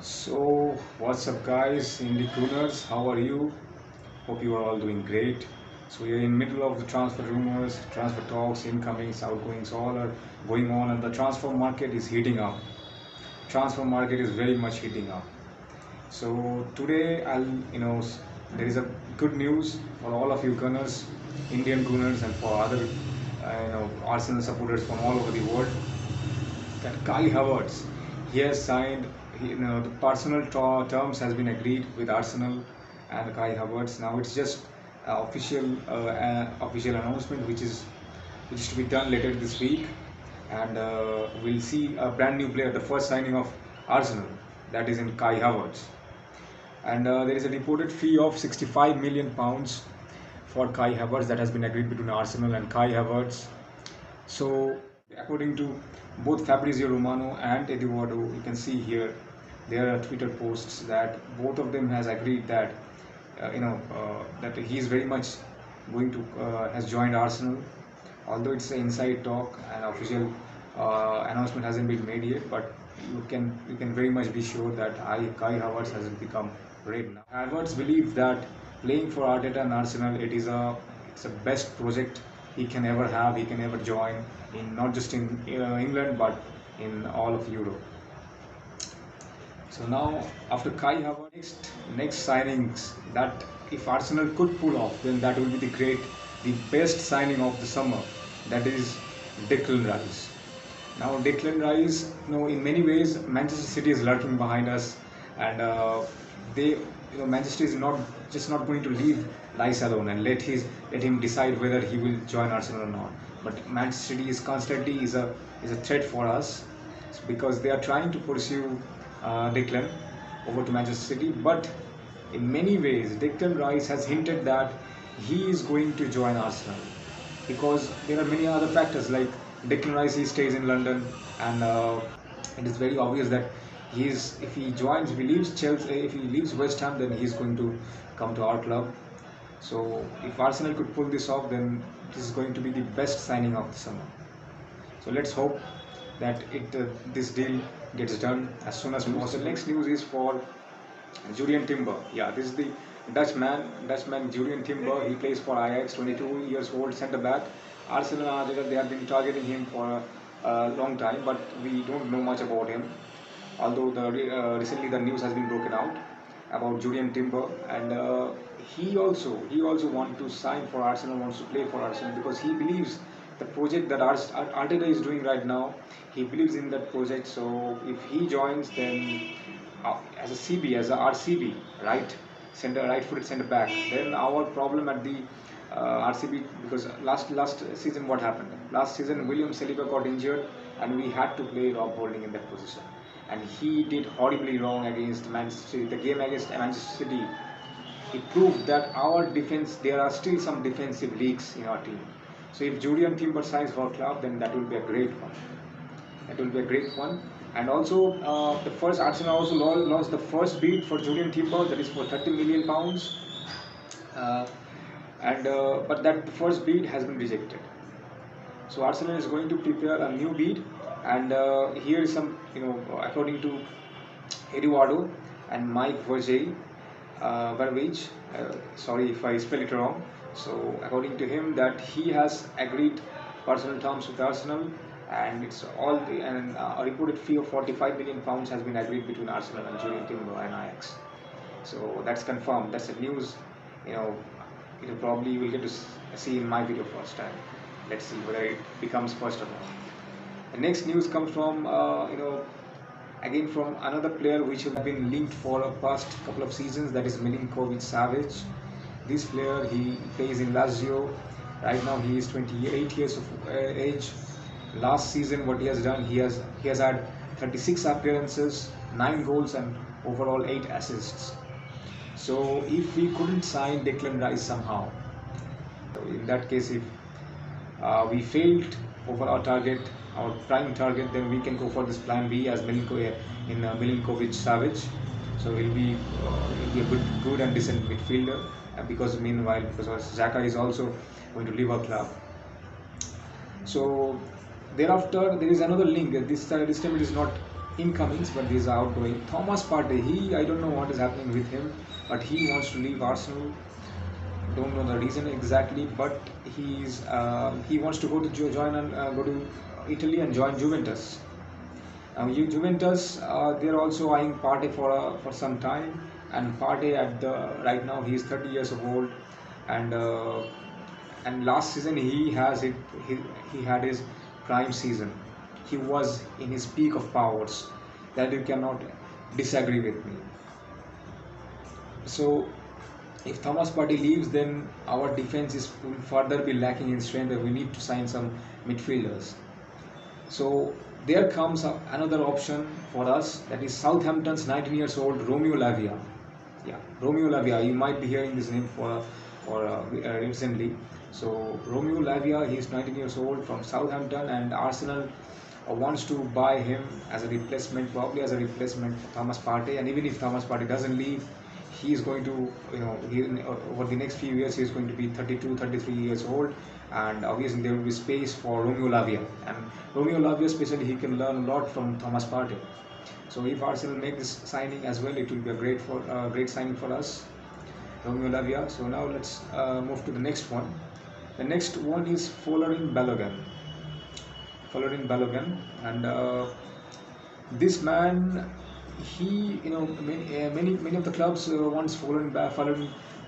So, what's up, guys? Indic Gooners, how are you? Hope you are all doing great. So, we are in middle of the transfer rumors, transfer talks, incomings, outgoings, all are going on, and the transfer market is heating up. Transfer market is very much heating up. So today, there is a good news for all of you Gunners, Indian Gunners, and for other, Arsenal supporters from all over the world that Kai Havertz, he has signed, the personal terms has been agreed with Arsenal and Kai Havertz. Now it's just official announcement which is to be done later this week, and we'll see a brand new player, the first signing of Arsenal, that is in Kai Havertz. And there is a reported fee of 65 million pounds for Kai Havertz that has been agreed between Arsenal and Kai Havertz. So, according to both Fabrizio Romano and Eduardo, you can see here there are Twitter posts that both of them has agreed that that he is very much going to has joined Arsenal. Although it's an inside talk and official announcement hasn't been made yet, but you can very much be sure that Kai Havertz has become red now. Havertz believes that playing for Arteta and Arsenal it's a best project he can ever have, he can ever join in not just in England but in all of Europe. So now after Kai Havertz, next signings that if Arsenal could pull off, then that will be the best signing of the summer. That is Declan Rice. Now Declan Rice, in many ways Manchester City is lurking behind us, and Manchester is not going to leave Rice alone and let him decide whether he will join Arsenal or not. But Manchester City is constantly is a threat for us because they are trying to pursue Declan over to Manchester City. But in many ways, Declan Rice has hinted that he is going to join Arsenal because there are many other factors like Declan Rice, he stays in London, and it is very obvious that if he leaves Chelsea, if he leaves West Ham, then he's going to come to our club. So if Arsenal could pull this off, then this is going to be the best signing of the summer. So let's hope that this deal gets done as soon as possible. Next news is for Jurrien Timber. Yeah, this is the Dutchman Jurrien Timber. He plays for Ajax, 22 years old, centre back. Arsenal and Arteta, they have been targeting him for a long time, but we don't know much about him. Although recently the news has been broken out about Jurrien Timber, and he also wants to sign for Arsenal, wants to play for Arsenal because he believes the project that Arteta is doing right now. He believes in that project. So if he joins, then as a CB, as a RCB, right-footed centre back, then our problem at the RCB, because last season what happened? Last season William Saliba got injured and we had to play Rob Holding in that position, and he did horribly wrong against Manchester City. The game against Manchester City, it proved that our defense, there are still some defensive leaks in our team. So if Jurrien Timber signs for our club, then that will be a great one. That will be a great one. And also, the first Arsenal also launched the first bid for Jurrien Timber, that is for 30 million pounds. But that first bid has been rejected. So Arsenal is going to prepare a new bid, and here is some, according to Eduardo and Mike Vergey, sorry if I spell it wrong. So according to him, that he has agreed personal terms with Arsenal, and it's a reported fee of 45 million pounds has been agreed between Arsenal and Jurrien Timber and Ajax. So that's confirmed. That's the news. Probably you will get to see in my video first time. Let's see whether it becomes first or not. The next news comes from again from another player which have been linked for a past couple of seasons, that is Milinkovic-Savic. This player, he plays in Lazio. Right now he is 28 years of age. Last season what he has done, he has had 36 appearances, 9 goals and overall 8 assists. So if we couldn't sign Declan Rice somehow, in that case, if we failed over our target, our prime target, then we can go for this plan B as Milinkovic-Savic. So he'll be a good and decent midfielder. Because SAGA is also going to leave our club. So thereafter there is another link. This time it is not incomings, but these are outgoing. Thomas Partey, I don't know what is happening with him, but he wants to leave Arsenal. Don't know the reason exactly, but he wants to go to join and go to Italy and join Juventus. Juventus, they're also eyeing Partey for some time, and Partey right now he is 30 years old, and last season he had his prime season. He was in his peak of powers. That you cannot disagree with me. So if Thomas Partey leaves, then our defense will further be lacking in strength, and we need to sign some midfielders. So there comes another option for us, that is Southampton's 19 years old Romeo Lavia. Yeah, Romeo Lavia. You might be hearing this name for recently. So Romeo Lavia, he is 19 years old from Southampton, and Arsenal wants to buy him as a replacement, probably as a replacement for Thomas Partey. And even if Thomas Partey doesn't leave, he is going to, over the next few years, he is going to be 32, 33 years old, and obviously there will be space for Romeo Lavia. And Romeo Lavia, especially, he can learn a lot from Thomas Partey. So if Arsenal make this signing as well, it will be a great signing for us, Romeo Lavia. So now let's move to the next one. The next one is Folarin Balogun. And this man, many of the clubs wants Folarin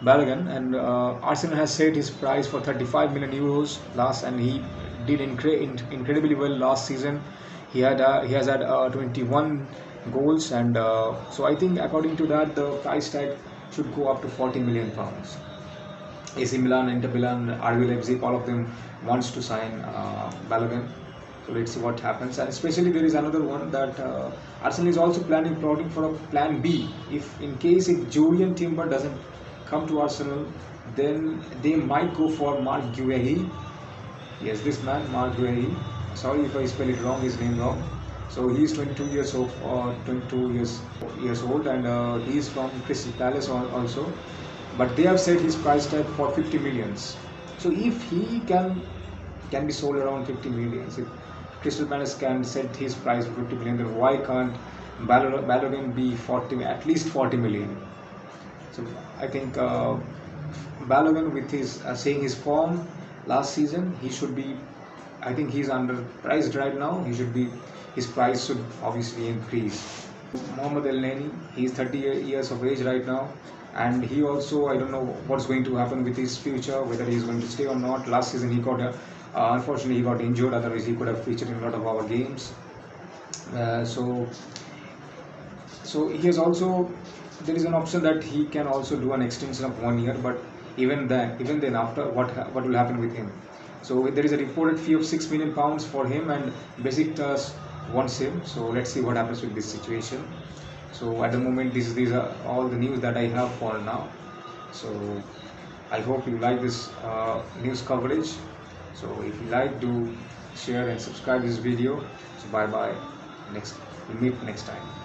Balogun, and Arsenal has set his price for 35 million euros last, and he did incredibly well last season. He has had 21 goals, and so I think according to that, the price tag should go up to 40 million pounds. AC Milan, Inter Milan, RB Leipzig, all of them wants to sign Balogun. So let's see what happens. And especially there is another one that Arsenal is also planning for a plan B. If Jurrien Timber doesn't come to Arsenal, then they might go for Marc Guehi. Yes, this man, Marc Guehi. Sorry if I spell it wrong, his name wrong. So he is 22 years old, and he is from Crystal Palace also. But they have set his price tag for 50 millions. So if he can be sold around 50 millions, if Crystal Palace can set his price for 50 million, then why can't Balogun be at least 40 million? So I think Balogun, with seeing his form last season, he should be. I think he's underpriced right now. His price should obviously increase. Mohamed El-Neni, he's 30 years of age right now, and he also, I don't know what's going to happen with his future, whether he's going to stay or not. Last season he got unfortunately he got injured, otherwise he could have featured in a lot of our games. So he has also, there is an option that he can also do an extension of 1 year, but even then after, what will happen with him? So there is a reported fee of 6 million pounds for him, and Besiktas wants him. So let's see what happens with this situation. So at the moment, these are all the news that I have for now. So I hope you like this news coverage. So if you like, do share and subscribe this video. So bye bye. We'll meet next time.